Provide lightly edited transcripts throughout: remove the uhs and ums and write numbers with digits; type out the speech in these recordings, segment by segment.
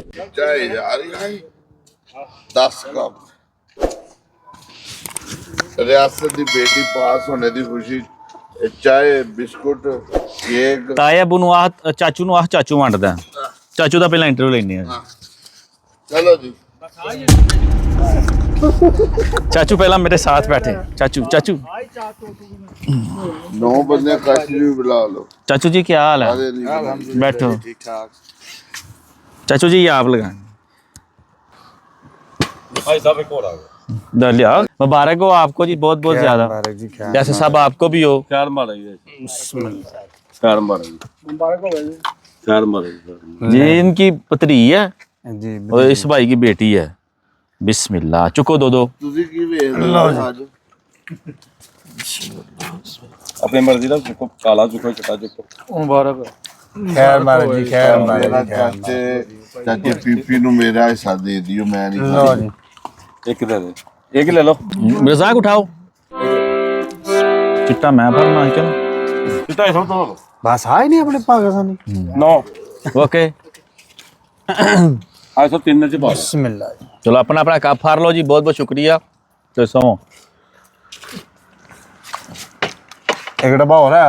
चाय जा रही है 10 कप रियासत की बेटी पास होने की खुशी चाय बिस्कुट केक ਤਾਇਆ ਬੂ ਨੂੰ ਆਹ ਚਾਚੂ ਨੂੰ ਆਹ ਚਾਚੂ ਵੰਡਦਾ ਚਾਚੂ ਦਾ ਪਹਿਲਾਂ ਇੰਟਰਵਿਊ ਲੈਣੀ ਹੈ चलो जी चाचू पहला मेरे साथ बैठे चाचू चाचू 9 बंदे कश भी बुला लो चाचू जी क्या हाल है अरे नहीं बैठो ठीक ठाक चाचू जी ये आप लगाएं भाई साहब एक और आ गया लिया मुबारक हो आपको जी बहुत बहुत ज्यादा मुबारक जी क्या जैसे सब आपको भी हो ख्याल मारा ख्याल मारा मुबारक हो जी ख्याल मारा जी इनकी पतरी है जी और इस भाई की बेटी है बिस्मिल्लाह चुको दो ਤੁਸੀਂ ਕੀ ਵੇਖ ਰਹੇ ਹੋ ਅੱਜ अपनी मर्जी का चुको काला चुको चिट्टा चुको मुबारक खैर मारा जी खैर ਮੇਰਾ ਚਾਚੇ ਪੀਪੀ ਨੂੰ ਮੇਰਾ ਹਿੱਸਾ ਦੇ ਦਿਓ ਮੈਂ ਨਹੀਂ ਖਾਣਾ एक दे दे एक ले लो रज़ाक उठाओ चिट्टा मैं भरना है क्यों चिट्टा ही सब तो बस आए नहीं अपने पाकिस्तानी नौ ओके आज सब 3 च पा बिस्मिल्लाह चलो अपना अपना कप फाड़ लो जी बहुत बहुत शुक्रिया तो सो एक डब्बा हो रहा है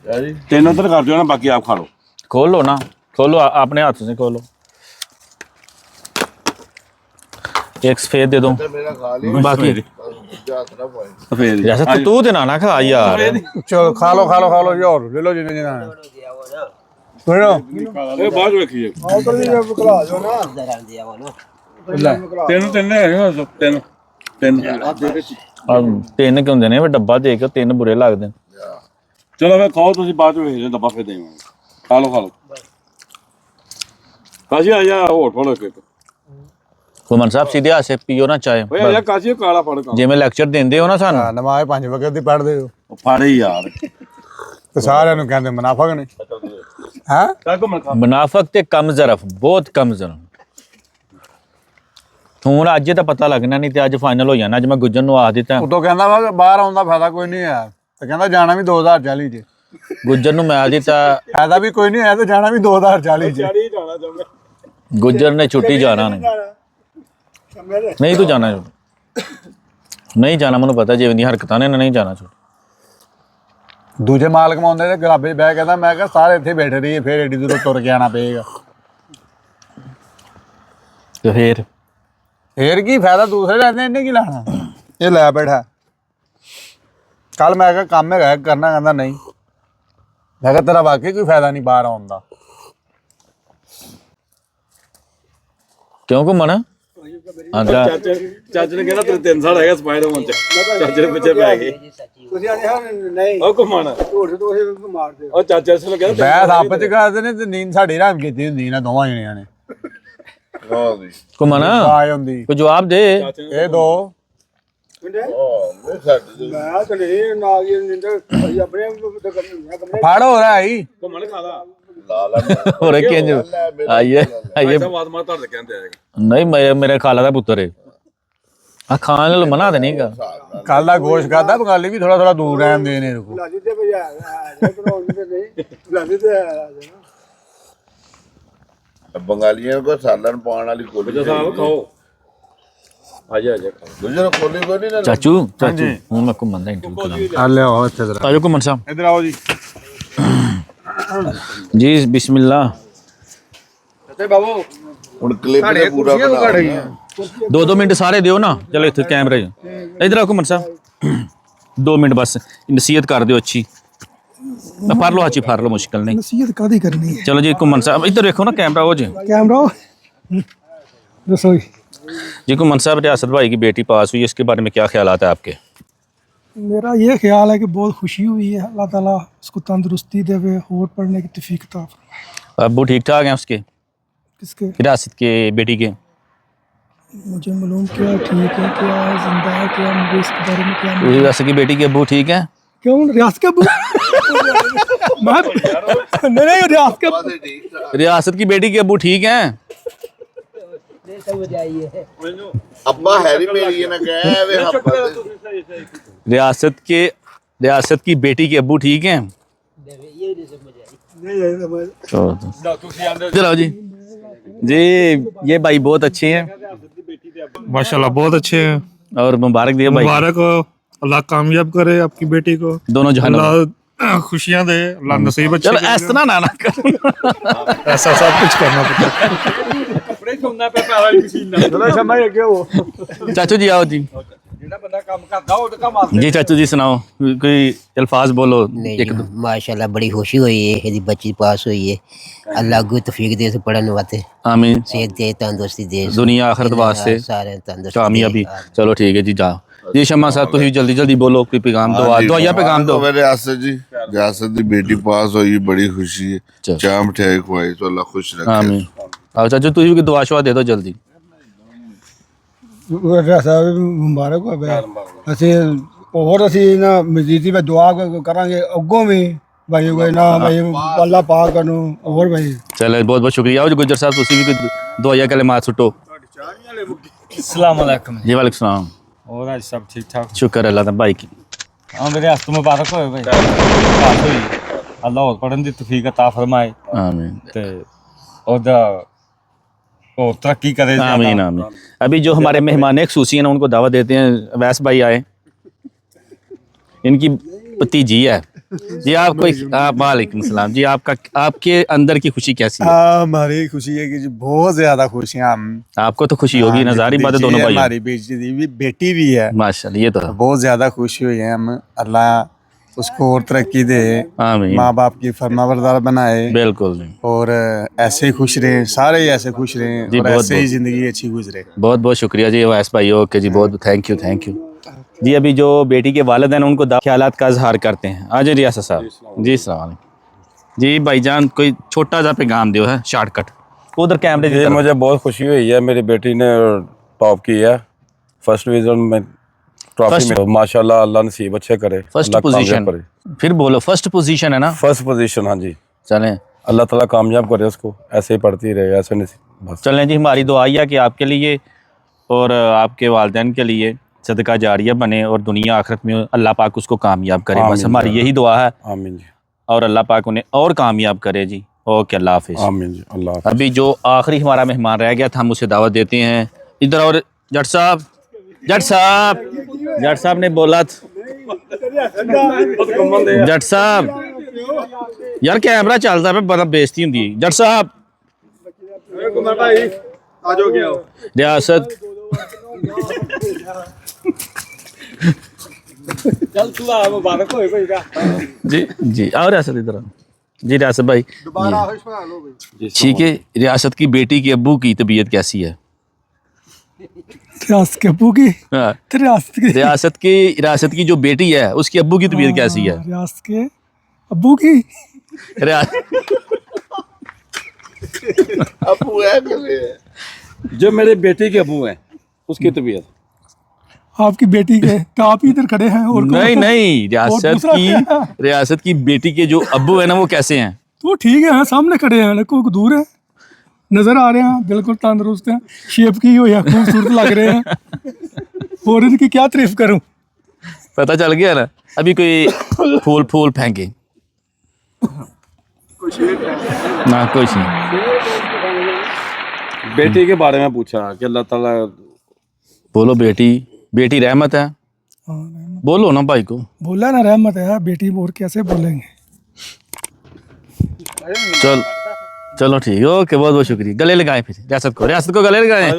हाल 3 उधर कर दियो ना बाकी आप खा लो खोलो ना खोलो अपने हाथ से खोलो एक सफेद दे दो ਮੇਰਾ खा लिया बाकी यात्रा पाए सफेद जैसे तो तू देना ना खा यार चलो खा लो जी और ले लो जिन्हें जिन्हें सुनो ए बाद में रखिए तीन है तीन तीन ਤਿੰਨ ਕਿ ਹੁੰਦੇ ਨੇ ਫਿਰ ਡੱਬਾ ਦੇ ਕੇ ਤਿੰਨ ਬੁਰੇ ਲੱਗਦੇ ਨੇ चलो फिर खाओ तुम बाद में भेज डब्बा फिर देंगे खा लो काजी आ जा और थोड़ा के ਘੁੰਮਣ ਸਾਹਿਬ सीधे हाथ से पियो ना चाय भैया यार काजी काला फड़ का ਜਿਵੇਂ ਲੈਕਚਰ ਦਿੰਦੇ ਹੋ ਨਾ ਸਾਨੂੰ नमाज 5 वक्त दी पढ़ दे हो फाड़े यार तो सारे नु कहंदे मुनाफिक ने हैं क्या को मन खा ਮੁਨਾਫਕ ਤੇ ਕਮ ਜ਼ਰਫ ਬਹੁਤ ਕਮ ਜ਼ਰਫ ਹੁਣ ਅੱਜ ਤਾਂ ਪਤਾ ਲੱਗਣਾ ਨਹੀਂ ਤੇ ਅੱਜ ਫਾਈਨਲ ਹੋ ਜਾਣਾ ਅੱਜ ਮੈਂ ਗੁੱਜਰ ਨੂੰ ਆਖ ਦਿੱਤਾ ਉਦੋਂ ਕਹਿੰਦਾ ਵਾ ਬਾਹਰ ਆਉਣ ਦਾ ਫਾਇਦਾ ਕੋਈ ਨਹੀਂ ਹੈ ਤੇ ਕਹਿੰਦਾ ਜਾਣਾ ਵੀ 2040 ਚ ਗੁੱਜਰ ਨੂੰ ਮੈਂ ਆਖ ਦਿੱਤਾ ਫਾਇਦਾ ਵੀ ਕੋਈ ਨਹੀਂ ਹੈ ਤੇ ਜਾਣਾ ਵੀ 2040 ਚ गाड़ी जाना चाहूंगा ਗੁੱਜਰ ਨੇ ਛੁੱਟੀ ਜਾਣਾ ਨਹੀਂ ਤੂੰ ਜਾਣਾ ਨਹੀਂ ਜਾਣਾ ਮੈਨੂੰ ਪਤਾ ਜਿਵੇਂ ਦੀਆਂ ਹਰਕਤਾਂ ਨੇ ਨਹੀਂ ਜਾਣਾ ਛੁੱਟੀ ਦੂਜੇ ਮਾਲਕ ਮਾਉਂਦੇ ਤੇ ਗਰਾਬੇ ਬਹਿ ਕਹਿੰਦਾ ਮੈਂ ਕਿਹਾ ਸਾਰੇ ਇੱਥੇ ਬੈਠੇ ਰਹੀਏ ਫਿਰ ਏਡੀ ਦੂਰੋਂ ਤੁਰ ਕੇ ਆਣਾ ਪਏਗਾ ਤੇ ਫੇਰ ਫੇਰ ਕੀ ਫਾਇਦਾ ਦੂਸਰੇ ਰਹਿੰਦੇ ਇਹਨੇ ਕੀ ਲੈਣਾ ਇਹ ਲੈ ਬੈਠਾ ਕੱਲ ਮੈਂ ਕਿਹਾ ਕੰਮ ਹੈਗਾ ਕਰਨਾ ਕਹਿੰਦਾ ਨਹੀਂ ਮੈਂ ਕਿਹਾ ਤੇਰਾ ਵਾਕਈ ਕੋਈ ਫਾਇਦਾ ਨਹੀਂ ਬਾਹਰ ਆਉਣ ਦਾ ਕਿਉਂ ਘੁੰਮਣ ਆਂਦਾ चाचे ने कहना तेरे 3 साल है स्पाइडरमैन चाचे ने पीछे पै गए ਤੁਸੀਂ ਆਨੇ ਹਾਂ ਨਹੀਂ ओ घुमाना ਝੂਠ ਤੋਂ ਇਹ ਮਾਰਦੇ और चाचा से कहना ਬੈਠ ਆਪਸ ਚ ਕਰਦੇ ਨੇ ਤੇ ਨੀਂਦ ਸਾਡੀ ਰਾਮ ਕੀਤੀ ਹੁੰਦੀ ਨਾ ਦੋਵਾਂ ਜਣਿਆਂ ਨੇ ਹਾਂ ਜੀ ਘੁੰਮਣ ਆਏ ਹੁੰਦੀ ਕੋਈ ਜਵਾਬ ਦੇ ਇਹ ਦੋ ਉਹ ਸਾਡੇ ਮੈਂ ਤਾਂ ਨਹੀਂ ਨਾ ਗਈ ਨਿੰਦਰ ਅਸੀਂ ਆਪਣੇ ਕਮਰੇ ਫੜ ਹੋ ਰਿਹਾ ਹੀ घुमाने खादा ਲਾਲਾ ਹੋਰ ਕਿੰਜ ਆਈਏ ਆਈਏ ऐसा बात मार धर कहते आएगा ਨਹੀਂ ਮੇਰੇ ਖਾਲਾ ਦਾ ਪੁੱਤਰ ਹੈ ਆ ਖਾਣ ਨੂੰ ਮਨਾ ਤੇ ਨਹੀਂਗਾ ਕੱਲ ਦਾ ਗੋਸ਼ ਖਾਦਾ ਬੰਗਾਲੀ ਵੀ ਥੋੜਾ ਥੋੜਾ ਦੂਰ ਰਹਿਣ ਦੇ ਨੇ ਰੁਕੋ ਲਾਜੀ ਤੇ ਭਜਾ ਆ ਕਰੋਨ ਤੇ ਨਹੀਂ ਲਾਜੀ ਤੇ ਆ ਜਾਣਾ ਬੰਗਾਲੀਆਂ ਕੋ ਸਾਲਣ ਪਾਉਣ ਵਾਲੀ ਕੋਲੀ बच्चा साहब खाओ आजा आजा ਦੂਜੇ ਕੋਲੀ ਕੋਈ ਨਹੀਂ ਨਾ ਚਾਚੂ ਹੁਣ ਮੈਂ ਘੁੰਮਣ ਦਾ ਇੰਟਰਵਿਊ ਕਰਾਂ ਆ ਲਿਓ ਇੱਥੇ ਜਰਾ ਆਜੋ ਘੁੰਮਣ ਸਾਹਿਬ ਇਧਰ ਆਓ ਜੀ ਜੀ ਬਿਸਮਿਲ੍ਲਾ ਤੇ ਬਾਬੂ ਹੁਣ ਕਲਿੱਪ ਨੇ ਪੂਰਾ ਬਣਾ 2 ਮਿੰਟ ਸਾਰੇ ਦਿਓ ਨਾ ਚਲੋ ਇੱਥੇ ਕੈਮਰਾ ਇਧਰ ਆਓ ਘੁੰਮਣ ਸਾਹਿਬ 2 ਮਿੰਟ ਬਸ ਨਸੀਹਤ ਕਰ ਦਿਓ ਅੱਛੀ ਫੜ ਲਓ ਹਾਚੀ ਫੜ ਲਓ ਮੁਸ਼ਕਲ ਨਹੀਂ ਨਸੀਹਤ ਕਾਦੀ ਕਰਨੀ ਹੈ ਚਲੋ ਜੀ ਘੁੰਮਣ ਸਾਹਿਬ ਇੱਧਰ ਦੇਖੋ ਨਾ ਕੈਮਰਾ ਹੋ ਜੀ कैमरा रसोई जी घुमन साहब रियासत भाई की बेटी पास हुई है इसके बारे में क्या ख्यालात है आपके मेरा ये ख्याल है कि बहुत खुशी हुई है अल्लाह ताला उसको तंदुरुस्ती देवे और पढ़ने की तौफीक अता फरमाए। अबू ठीक ठाक हैं उसके किसके रियासत के बेटी के मुझे मालूम क्या ठीक है क्या जिंदा है क्या मुझे इसके बारे में क्या रियासत की बेटी के अबू ठीक है क्यों रियासत के अबू मैं नहीं रियासत के रियासत की बेटी के अबू ठीक हैं अब्बा हैरी मेरी ये ना कहे वे अब्बा रियासत की बेटी के अबू ठीक हैं चलो जी جی یہ بھائی بہت اچھے ہیں माशाल्लाह बहुत अच्छे हैं। اور مبارک دے بھائی मुबारक हो, अल्लाह कामयाब करे आपकी बेटी को, دونوں جہانوں میں۔ अल्लाह खुशियां दे, अल्लाह नसीब अच्छे چلو करे। اس طرح نہ کرو ऐसा सब कुछ करना पड़ता है। چلو شمع یہ کیا ہو چاچو جی آؤ جی جی چاچو جی سناؤ کوئی الفاظ بولو نہیں ایک جی، دو ماشاءاللہ بڑی خوشی ہوئی ہے یہ بچی پاس ہوئی ہے، اللہ کو توفیق دے سے پڑھنے واسطے، آمین صحت دے، تندرستی دے، دنیا آخرت واسطے سارے تندرستی کامیابی دے۔ چلو ٹھیک ہے جی جاؤ جی شمع صاحب تھی جلدی جلدی بولو کوئی پیغام دو دعائیا پیغام دو ریاست جی ریاست کی بیٹی پاس ہوئی بڑی خوشی ہے چلو۔ چاہ مٹھائی کھوائی تو اللہ خوش رکھے آمین آؤ چاچو تھی بھی دعا شعا دے دو جلدی صاحب مبارک ہو اسی اور اسی نا مزیدی میں دعا کریں گے اگوں میں بھائی کوئی نہ بھائی اللہ پاک کرنو اور بھائی چلے بہت بہت شکریہ آؤ جی گجر صاحب تھی بھی کوئی دعائیا کلمات سٹو السلام علیکم جی وعلیکم السلام اور آج سب ٹھیک ٹھاک؟ شکر اللہ تعالیٰ بھائی کی ہاں میرے ہاتھ مبارک ہوئے بھائی پاس ہوئی اللہ اور پڑھن دی توفیق عطا فرمائے آمین تے اور دا اور ترقی کرے زیادہ۔ آمین آمین ابھی جو ہمارے مہمان خصوصی ہیں ان کو دعوت دیتے ہیں ویس بھائی آئے ان کی بھتیجی ہے جی آپ کو آپ وعلیکم السلام جی آپ کے اندر کی خوشی کیسی ہے ہماری خوشی ہے کہ جی بہت زیادہ خوش ہیں ہم، آپ کو تو خوشی ہوگی نظاری بات ہے دونوں بھائی ہماری بیٹی بھی ہے، ماشاء اللہ یہ تو ہے بہت زیادہ خوشی ہوئی ہے ہم، اللہ اس کو اور ترقی دے، آمین ماں باپ کی فرما بردار بنائے بالکل اور ایسے ہی خوش رہیں، سارے ہی ایسے خوش رہیں جی، اور بہت ایسے ہی بہت زندگی اچھی گزرے۔ بہت بہت شکریہ جی ویس بھائی اوکے جی بہت تھینک یو جی ابھی جو بیٹی کے والدین ہیں ان کو خیالات کا اظہار کرتے ہیں آ جائیں ریاست صاحب جی السلام علیکم جی بھائی جان کوئی چھوٹا سا پیغام دیو ہے شارٹ کٹ ادھر کیمرے کی جی طرف مجھے بہت خوشی ہوئی ہے، میری بیٹی نے ٹاپ کی ہے، فرسٹ ڈویژن میں ٹرافی میں، ماشاء اللہ اللہ نصیب اچھے کرے، فرسٹ اللہ پوزیشن کامیاب کرے۔ پھر بولو فرسٹ پوزیشن ہے نا فرسٹ پوزیشن، ہاں جی، چلیں اللہ تعالیٰ کامیاب کرے اس کو، ایسے ہی پڑھتی رہے، ایسے نصیب بس۔ چلیں جی ہماری دعائیا کہ آپ کے لیے اور آپ کے والدین کے لیے صدقہ جاریہ بنے اور دنیا آخرت میں اللہ پاک اس کو کامیاب کرے بس آمین ہماری جی، یہی دعا ہے آمین جی، اور اللہ پاک انہیں اور کامیاب کرے جی اوکے اللہ حافظ آمین جی، اللہ حافظ۔ ابھی جو آخری ہمارا مہمان رہ گیا تھا ہم اسے دعوت دیتے ہیں ادھر اور جٹ صاحب نے بولا جٹ صاحب یار کیمرہ چلتا ہے بڑا بےزتی ہوندی ہے جٹ صاحب ریاست جی جی اور ریاست ادھر جی ریاست بھائی ٹھیک ہے ریاست کی بیٹی کے ابو کی طبیعت کیسی ہے ریاست کے ابو کی ہاں، تو ریاست کی ریاست کی جو بیٹی ہے اس کی ابو کی طبیعت کیسی ہے ریاست کے ابو کی ابو ہے کہ نہیں ہے؟ جو میرے بیٹی کے ابو ہیں اس کی طبیعت آپ کی بیٹی کے تو آپ ہی ادھر کھڑے ہیں اور نہیں ریاست کی بیٹی کے جو ابو ہیں نا وہ کیسے ہیں تو ٹھیک ہے سامنے کھڑے ہیں کوئی دور ہے نظر آ رہے ہیں بالکل تندرست ہیں شیپ کی ہوئی ہے خوبصورت لگ رہے ہیں اور ان کی کیا تعریف کروں پتہ چل گیا نا ابھی کوئی پھول پھینکے نہ کچھ نہیں بیٹی کے بارے میں پوچھا کہ اللہ تعالیٰ بولو بیٹی رحمت ہے بولو نا بھائی کو بولا نا رحمت ہے بیٹی اور کیسے بولیں گے چلو ٹھیک ہے اوکے بہت بہت شکریہ گلے لگائیں پھر ریاست کو گلے لگائیں